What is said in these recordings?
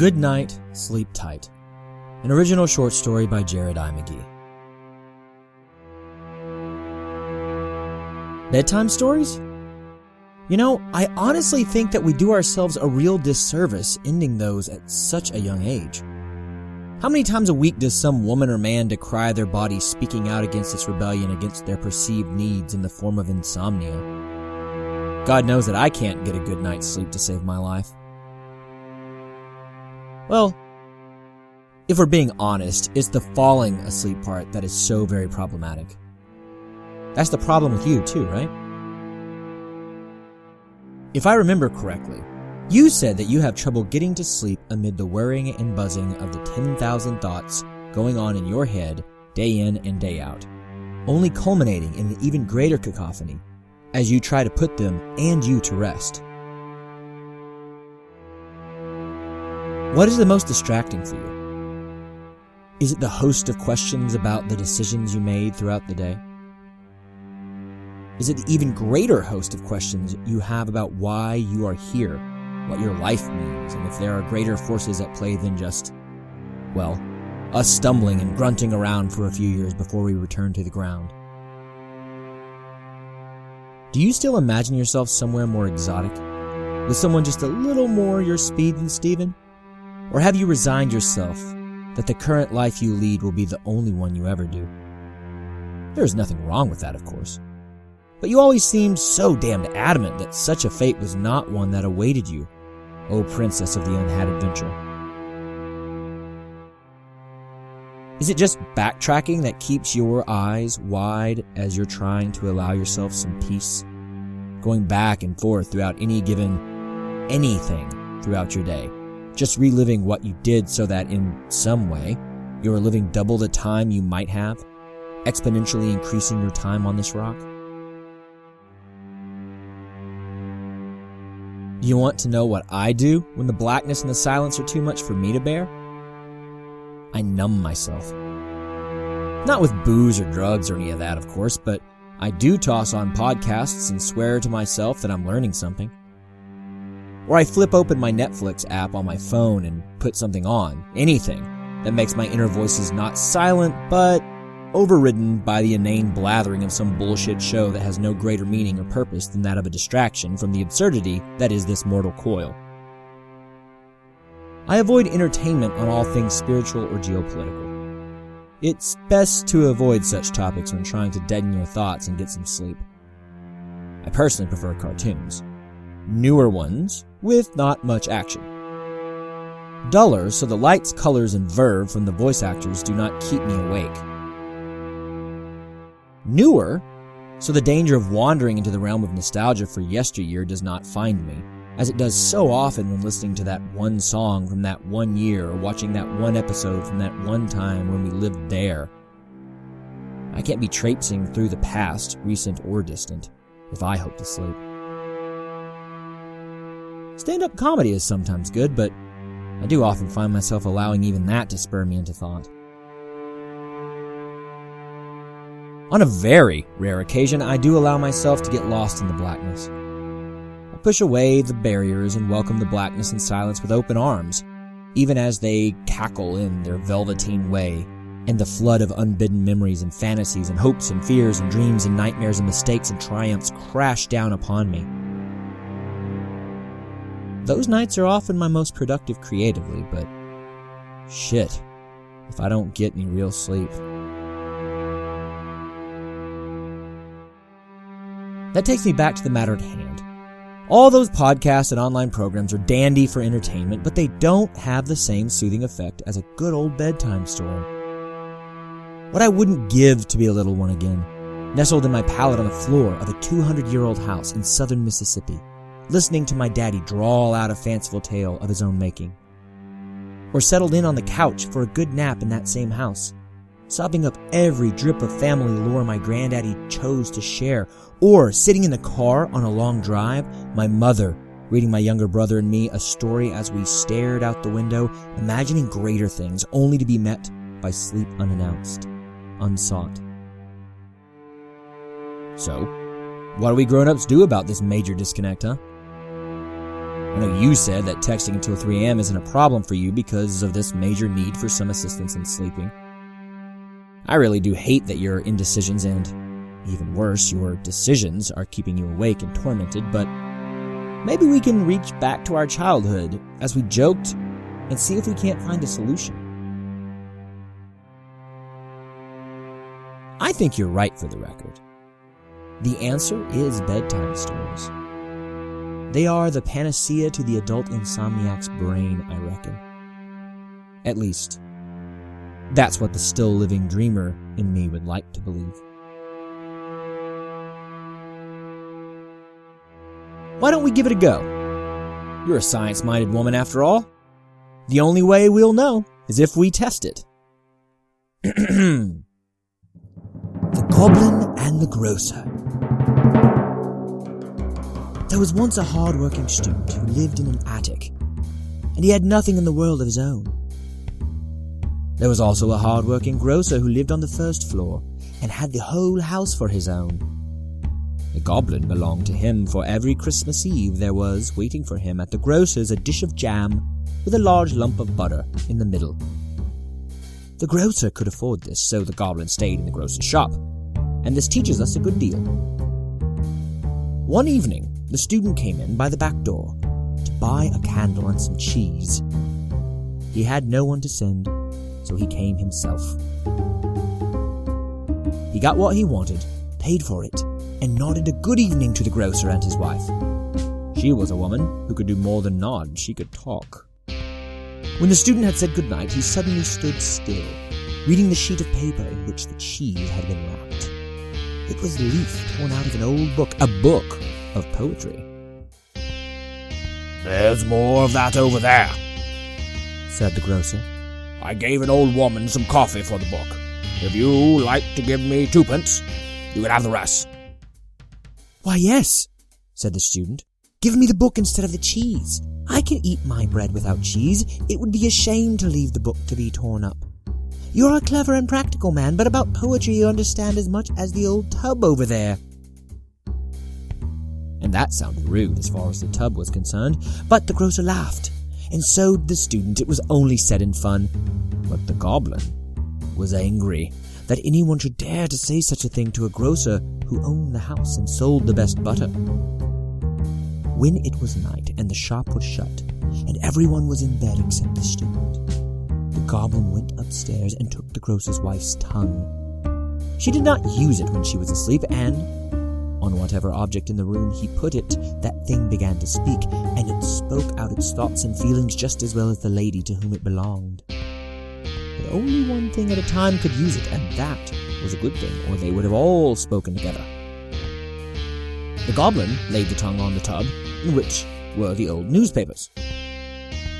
Goodnight, Sleep Tight, an original short story by Jared I. McGee. Bedtime stories? You know, I honestly think that we do ourselves a real disservice ending those at such a young age. How many times a week does some woman or man decry their body speaking out against its rebellion against their perceived needs in the form of insomnia? God knows that I can't get a good night's sleep to save my life. Well, if we're being honest, it's the falling asleep part that is so very problematic. That's the problem with you too, right? If I remember correctly, you said that you have trouble getting to sleep amid the whirring and buzzing of the 10,000 thoughts going on in your head day in and day out, only culminating in an even greater cacophony as you try to put them and you to rest. What is the most distracting for you? Is it the host of questions about the decisions you made throughout the day? Is it the even greater host of questions you have about why you are here, what your life means, and if there are greater forces at play than just, well, us stumbling and grunting around for a few years before we return to the ground? Do you still imagine yourself somewhere more exotic, with someone just a little more your speed than Steven? Or have you resigned yourself that the current life you lead will be the only one you ever do? There is nothing wrong with that, of course. But you always seemed so damned adamant that such a fate was not one that awaited you, O princess of the unhad adventure. Is it just backtracking that keeps your eyes wide as you're trying to allow yourself some peace? Going back and forth throughout any given anything throughout your day, just reliving what you did so that in some way you are living double the time you might have, exponentially increasing your time on this rock? Do you want to know what I do when the blackness and the silence are too much for me to bear? I numb myself. Not with booze or drugs or any of that, of course, but I do toss on podcasts and swear to myself that I'm learning something. Or I flip open my Netflix app on my phone and put something on, anything, that makes my inner voices not silent, but overridden by the inane blathering of some bullshit show that has no greater meaning or purpose than that of a distraction from the absurdity that is this mortal coil. I avoid entertainment on all things spiritual or geopolitical. It's best to avoid such topics when trying to deaden your thoughts and get some sleep. I personally prefer cartoons. Newer ones with not much action. Duller so the lights, colors, and verve from the voice actors do not keep me awake. Newer, so the danger of wandering into the realm of nostalgia for yesteryear does not find me, as it does so often when listening to that one song from that one year or watching that one episode from that one time when we lived there. I can't be traipsing through the past, recent or distant, if I hope to sleep. Stand-up comedy is sometimes good, but I do often find myself allowing even that to spur me into thought. On a very rare occasion, I do allow myself to get lost in the blackness. I push away the barriers and welcome the blackness and silence with open arms, even as they cackle in their velveteen way, and the flood of unbidden memories and fantasies and hopes and fears and dreams and nightmares and mistakes and triumphs crash down upon me. Those nights are often my most productive creatively, but shit, if I don't get any real sleep. That takes me back to the matter at hand. All those podcasts and online programs are dandy for entertainment, but they don't have the same soothing effect as a good old bedtime story. What I wouldn't give to be a little one again, nestled in my pallet on the floor of a 200-year-old house in southern Mississippi, listening to my daddy drawl out a fanciful tale of his own making. Or settled in on the couch for a good nap in that same house, sopping up every drip of family lore my granddaddy chose to share, or sitting in the car on a long drive, my mother reading my younger brother and me a story as we stared out the window, imagining greater things only to be met by sleep unannounced, unsought. So, what do we grown-ups do about this major disconnect, huh? I know you said that texting until 3 a.m. isn't a problem for you because of this major need for some assistance in sleeping. I really do hate that your indecisions and, even worse, your decisions are keeping you awake and tormented, but maybe we can reach back to our childhood, as we joked, and see if we can't find a solution. I think you're right, for the record. The answer is bedtime stories. They are the panacea to the adult insomniac's brain, I reckon. At least, that's what the still living dreamer in me would like to believe. Why don't we give it a go? You're a science-minded woman after all. The only way we'll know is if we test it. The Goblin and the Grocer. There was once a hard-working student who lived in an attic, and he had nothing in the world of his own. There was also a hard-working grocer who lived on the first floor and had the whole house for his own. The goblin belonged to him, for every Christmas Eve there was, waiting for him at the grocer's, a dish of jam with a large lump of butter in the middle. The grocer could afford this, so the goblin stayed in the grocer's shop, and this teaches us a good deal. One evening, the student came in by the back door to buy a candle and some cheese. He had no one to send, so he came himself. He got what he wanted, paid for it, and nodded a good evening to the grocer and his wife. She was a woman who could do more than nod, she could talk. When the student had said goodnight, he suddenly stood still, reading the sheet of paper in which the cheese had been wrapped. It was a leaf torn out of an old book, a book of poetry. "There's more of that over there," said the grocer. "I gave an old woman some coffee for the book. If you like to give me 2p, you can have the rest." "Why, yes," said the student. "Give me the book instead of the cheese. I can eat my bread without cheese. It would be a shame to leave the book to be torn up. You're a clever and practical man, but about poetry you understand as much as the old tub over there." And that sounded rude as far as the tub was concerned, but the grocer laughed, and so did the student. It was only said in fun, but the goblin was angry that anyone should dare to say such a thing to a grocer who owned the house and sold the best butter. When it was night and the shop was shut, and everyone was in bed except the student, the goblin went upstairs and took the grocer's wife's tongue. She did not use it when she was asleep, and on whatever object in the room he put it, that thing began to speak, and it spoke out its thoughts and feelings just as well as the lady to whom it belonged. But only one thing at a time could use it, and that was a good thing, or they would have all spoken together. The goblin laid the tongue on the tub, in which were the old newspapers.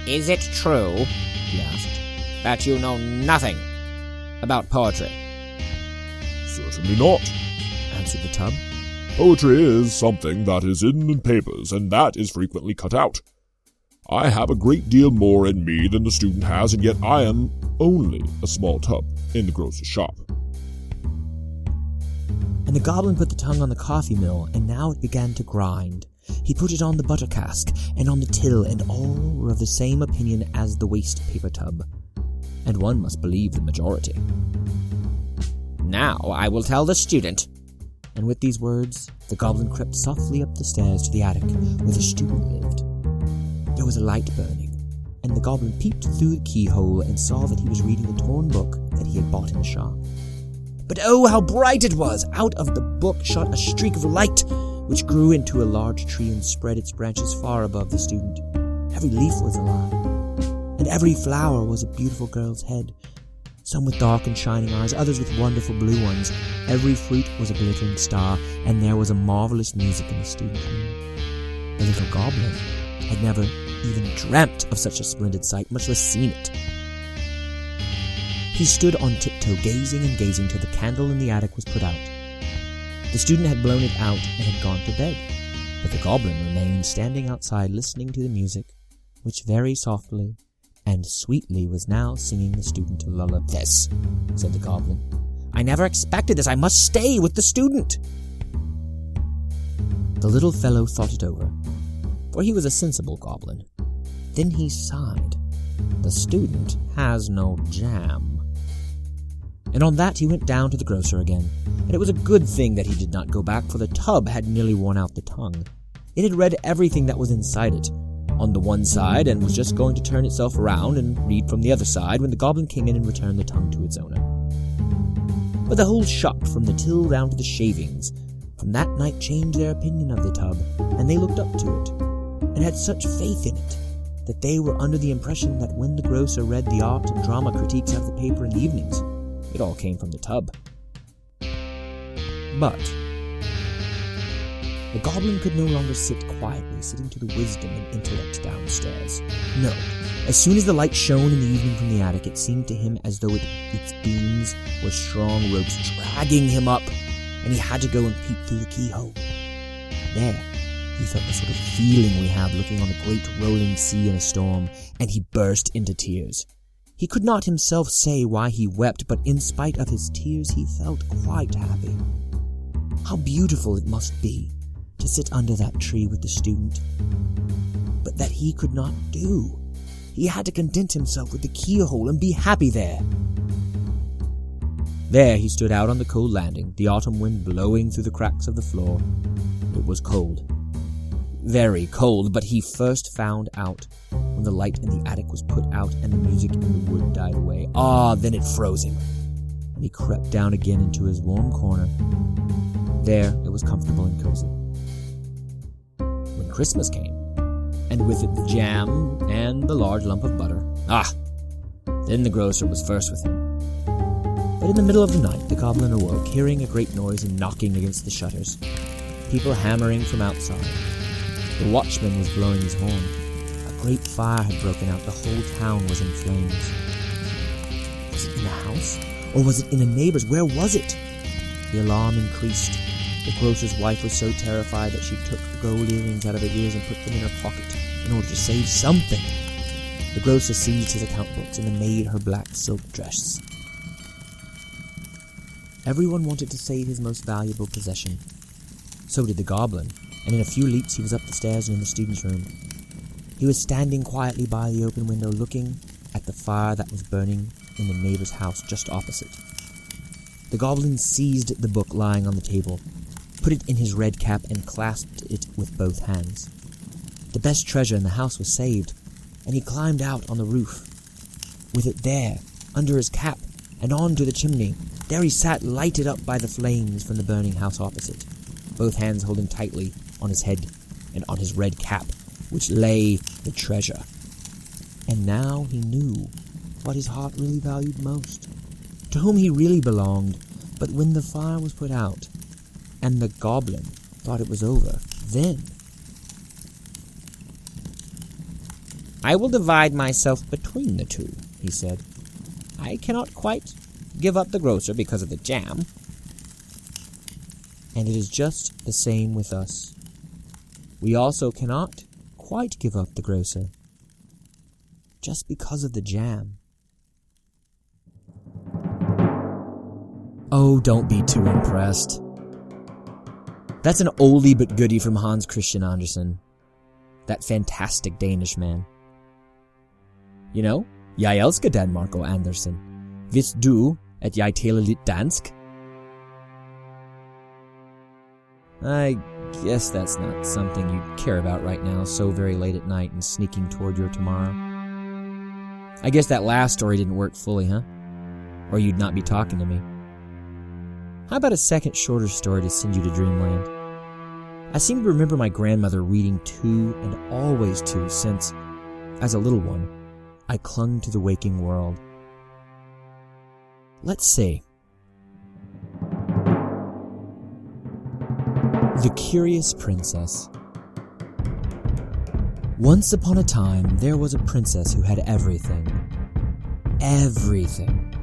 "Is it true," he asked, "that you know nothing about poetry?" "Certainly not," answered the tub. "Poetry is something that is in the papers, and that is frequently cut out. I have a great deal more in me than the student has, and yet I am only a small tub in the grocer's shop." And the goblin put the tongue on the coffee mill, and now it began to grind. He put it on the butter cask, and on the till, and all were of the same opinion as the waste paper tub. And one must believe the majority. "Now I will tell the student." And with these words, the goblin crept softly up the stairs to the attic where the student lived. There was a light burning, and the goblin peeped through the keyhole and saw that he was reading the torn book that he had bought in the shop. But oh, how bright it was! Out of the book shot a streak of light, which grew into a large tree and spread its branches far above the student. Every leaf was alive, and every flower was a beautiful girl's head, some with dark and shining eyes, others with wonderful blue ones. Every fruit was a glittering star, and there was a marvelous music in the student's room. The little goblin had never even dreamt of such a splendid sight, much less seen it. He stood on tiptoe, gazing and gazing till the candle in the attic was put out. The student had blown it out and had gone to bed, but the goblin remained standing outside listening to the music, which very softly and sweetly was now singing the student a lullaby. "This," said the goblin. "I never expected this. I must stay with the student." The little fellow thought it over. for he was a sensible goblin. Then he sighed. The student has no jam. And on that he went down to the grocer again, and it was a good thing that he did not go back, for the tub had nearly worn out the tongue. It had read everything that was inside it, on the one side, and was just going to turn itself around and read from the other side when the goblin came in and returned the tongue to its owner. But the whole shop, from the till down to the shavings, from that night changed their opinion of the tub, and they looked up to it, and had such faith in it, that they were under the impression that when the grocer read the art and drama critiques of the paper in the evenings, it all came from the tub. But the goblin could no longer sit quietly, sitting to the wisdom and intellect downstairs. No, as soon as the light shone in the evening from the attic, it seemed to him as though its beams were strong ropes dragging him up, and he had to go and peep through the keyhole. There, he felt the sort of feeling we have looking on a great rolling sea in a storm, and he burst into tears. He could not himself say why he wept, but in spite of his tears he felt quite happy. How beautiful it must be to sit under that tree with the student. But that he could not do. He had to content himself with the keyhole and be happy there. There he stood out on the cold landing, the autumn wind blowing through the cracks of the floor. It was cold. Very cold, but he first found out when the light in the attic was put out and the music in the wood died away. Then it froze him, and he crept down again into his warm corner. There it was comfortable and cozy. When Christmas came, and with it the jam and the large lump of butter, then the grocer was first with him. But in the middle of the night the goblin awoke, hearing a great noise and knocking against the shutters, people hammering from outside. The watchman was blowing his horn. A great fire had broken out. The whole town was in flames. Was it in the house? Or was it in a neighbor's? Where was it? The alarm increased. The grocer's wife was so terrified that she took the gold earrings out of her ears and put them in her pocket in order to save something. The grocer seized his account books and the maid her black silk dress. Everyone wanted to save his most valuable possession. So did the goblin, and in a few leaps he was up the stairs and in the student's room. He was standing quietly by the open window looking at the fire that was burning in the neighbor's house just opposite. The goblin seized the book lying on the table, put it in his red cap, and clasped it with both hands. The best treasure in the house was saved, and he climbed out on the roof. With it there, under his cap, and on to the chimney. There he sat, lighted up by the flames from the burning house opposite, both hands holding tightly on his head and on his red cap, which lay the treasure. And now he knew what his heart really valued most, to whom he really belonged. But when the fire was put out, and the goblin thought it was over, then... "I will divide myself between the two," he said. "I cannot quite give up the grocer because of the jam." And it is just the same with us. We also cannot quite give up the grocer just because of the jam. Oh, don't be too impressed. That's an oldie but goodie from Hans Christian Andersen, that fantastic Danish man. You know, jeg elsker Danmark og Andersen. Hvis du, at jeg taler lidt dansk? I guess that's not something you'd care about right now, so very late at night and sneaking toward your tomorrow. I guess that last story didn't work fully, huh? Or you'd not be talking to me. How about a second shorter story to send you to dreamland? I seem to remember my grandmother reading to and always to since, as a little one, I clung to the waking world. Let's see. The Curious Princess. Once upon a time, there was a princess who had everything. Everything.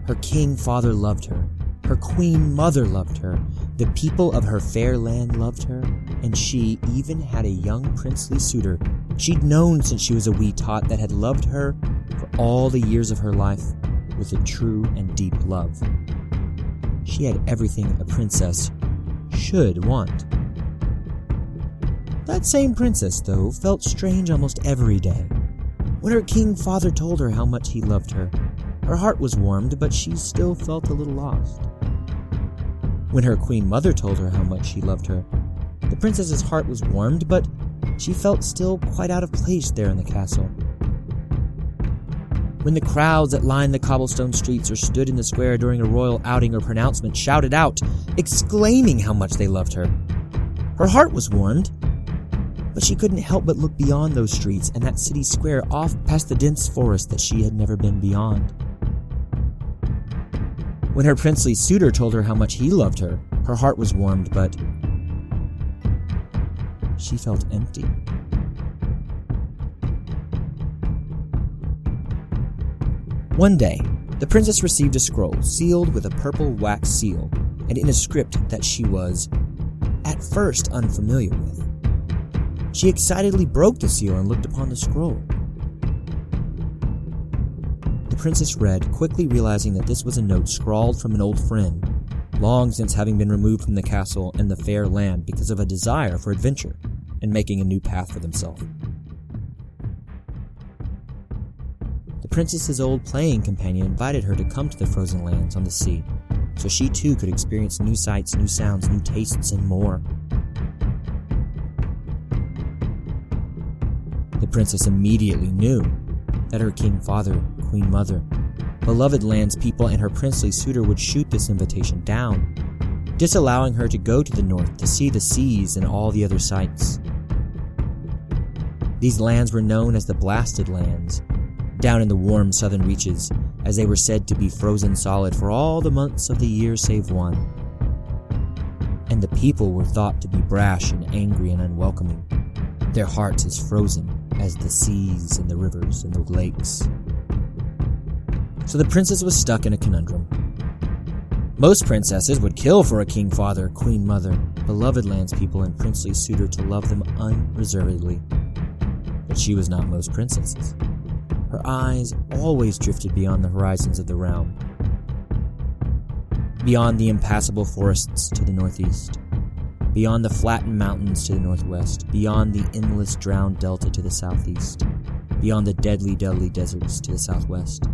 Her king father loved her. Her queen mother loved her. The people of her fair land loved her. And she even had a young princely suitor she'd known since she was a wee tot that had loved her for all the years of her life with a true and deep love. She had everything a princess should want. That same princess, though, felt strange almost every day. When her king father told her how much he loved her, her heart was warmed, but she still felt a little lost. When her queen mother told her how much she loved her, the princess's heart was warmed, but she felt still quite out of place there in the castle. When the crowds that lined the cobblestone streets or stood in the square during a royal outing or pronouncement shouted out, exclaiming how much they loved her, her heart was warmed, but she couldn't help but look beyond those streets and that city square off past the dense forest that she had never been beyond. When her princely suitor told her how much he loved her, her heart was warmed, but she felt empty. One day, the princess received a scroll sealed with a purple wax seal and in a script that she was, at first, unfamiliar with. She excitedly broke the seal and looked upon the scroll. The princess read, quickly realizing that this was a note scrawled from an old friend, long since having been removed from the castle and the fair land because of a desire for adventure and making a new path for themselves. The princess's old playing companion invited her to come to the frozen lands on the sea, so she too could experience new sights, new sounds, new tastes, and more. The princess immediately knew that her king father, queen mother, beloved lands people, and her princely suitor would shoot this invitation down, disallowing her to go to the north to see the seas and all the other sights. These lands were known as the Blasted Lands, down in the warm southern reaches, as they were said to be frozen solid for all the months of the year save one. And the people were thought to be brash and angry and unwelcoming, their hearts as frozen as the seas and the rivers and the lakes. So the princess was stuck in a conundrum. Most princesses would kill for a king father, queen mother, beloved landspeople, and princely suitor to love them unreservedly. But she was not most princesses. Her eyes always drifted beyond the horizons of the realm, beyond the impassable forests to the northeast, beyond the flattened mountains to the northwest, beyond the endless drowned delta to the southeast, beyond the deadly deserts to the southwest.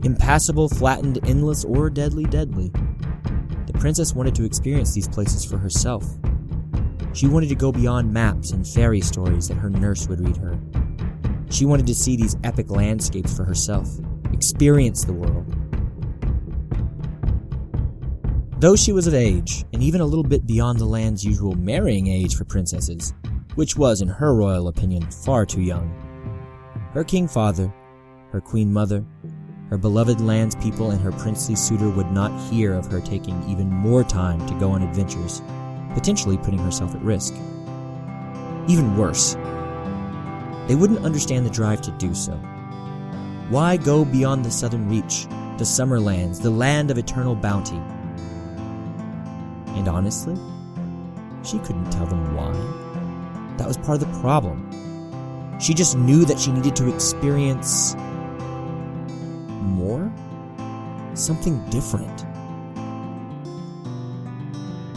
Impassable, flattened, endless, or deadly. The princess wanted to experience these places for herself. She wanted to go beyond maps and fairy stories that her nurse would read her. She wanted to see these epic landscapes for herself, experience the world. Though she was of age, and even a little bit beyond the land's usual marrying age for princesses, which was, in her royal opinion, far too young, her king father, her queen mother, her beloved landspeople, and her princely suitor would not hear of her taking even more time to go on adventures, potentially putting herself at risk. Even worse, they wouldn't understand the drive to do so. Why go beyond the southern reach, the summer lands, the land of eternal bounty? And honestly, she couldn't tell them why. That was part of the problem. She just knew that she needed to experience more? Something different.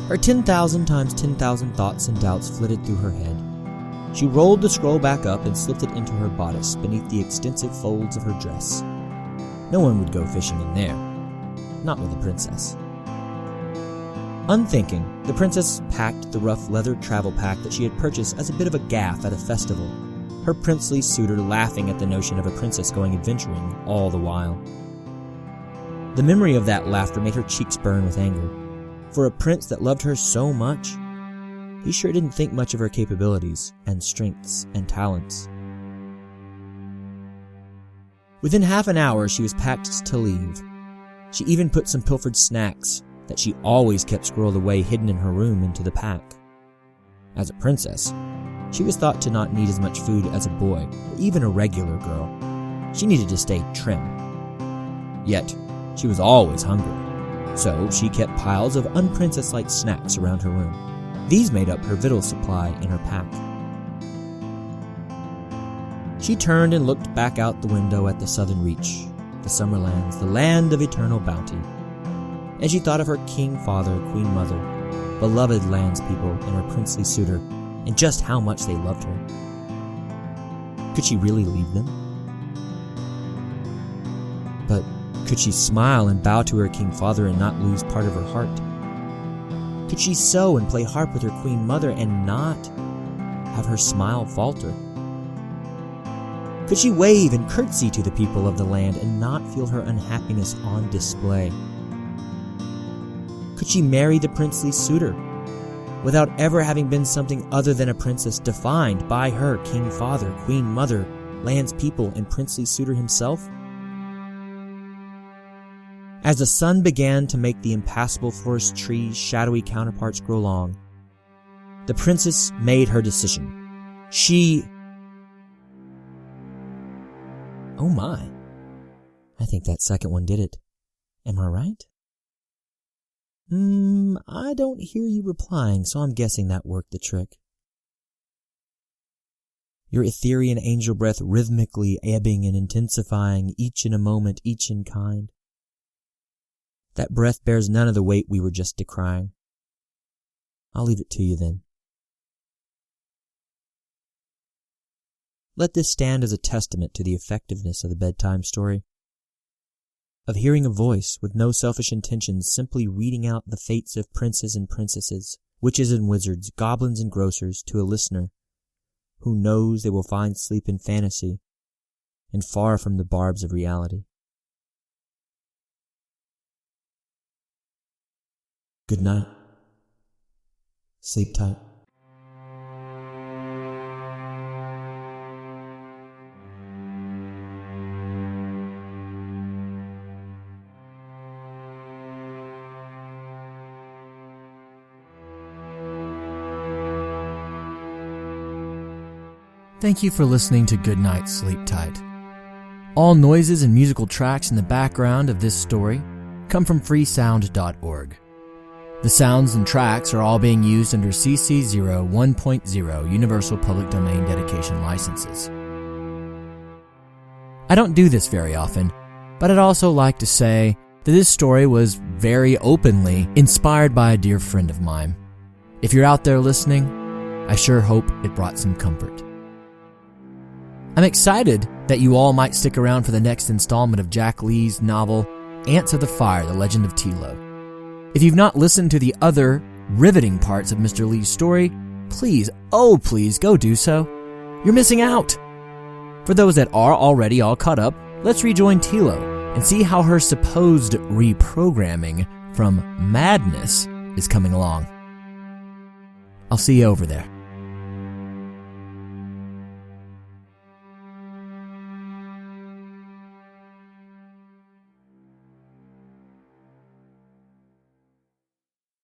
Her 10,000 times 10,000 thoughts and doubts flitted through her head. She rolled the scroll back up and slipped it into her bodice beneath the extensive folds of her dress. No one would go fishing in there. Not with a princess. Unthinking, the princess packed the rough leather travel pack that she had purchased as a bit of a gaffe at a festival, her princely suitor laughing at the notion of a princess going adventuring all the while. The memory of that laughter made her cheeks burn with anger. For a prince that loved her so much, he sure didn't think much of her capabilities and strengths and talents. Within half an hour, she was packed to leave. She even put some pilfered snacks that she always kept squirreled away hidden in her room into the pack. As a princess, she was thought to not need as much food as a boy or even a regular girl. She needed to stay trim. Yet, she was always hungry, so she kept piles of unprincess-like snacks around her room. These made up her victual supply in her pack. She turned and looked back out the window at the southern reach, the summer lands, the land of eternal bounty. And she thought of her king father, queen mother, beloved landspeople, and her princely suitor, and just how much they loved her. Could she really leave them? But could she smile and bow to her king father and not lose part of her heart? Could she sew and play harp with her queen mother and not have her smile falter? Could she wave and curtsy to the people of the land and not feel her unhappiness on display? Could she marry the princely suitor without ever having been something other than a princess defined by her king father, queen mother, land's people, and princely suitor himself? As the sun began to make the impassable forest trees' shadowy counterparts grow long, the princess made her decision. Oh my, I think that second one did it. Am I right? I don't hear you replying, so I'm guessing that worked the trick. Your Etherean angel breath rhythmically ebbing and intensifying, each in a moment, each in kind. That breath bears none of the weight we were just decrying. I'll leave it to you then. Let this stand as a testament to the effectiveness of the bedtime story, of hearing a voice with no selfish intentions simply reading out the fates of princes and princesses, witches and wizards, goblins and grocers to a listener who knows they will find sleep in fantasy and far from the barbs of reality. Good night. Sleep tight. Thank you for listening to Goodnight, Sleep Tight. All noises and musical tracks in the background of this story come from freesound.org. The sounds and tracks are all being used under CC 0 Universal Public Domain Dedication licenses. I don't do this very often, but I'd also like to say that this story was very openly inspired by a dear friend of mine. If you're out there listening, I sure hope it brought some comfort. I'm excited that you all might stick around for the next installment of Jack Lee's novel, Ants of the Fire, The Legend of Tilo. If you've not listened to the other riveting parts of Mr. Lee's story, please, oh please, go do so. You're missing out. For those that are already all caught up, let's rejoin Tilo and see how her supposed reprogramming from madness is coming along. I'll see you over there.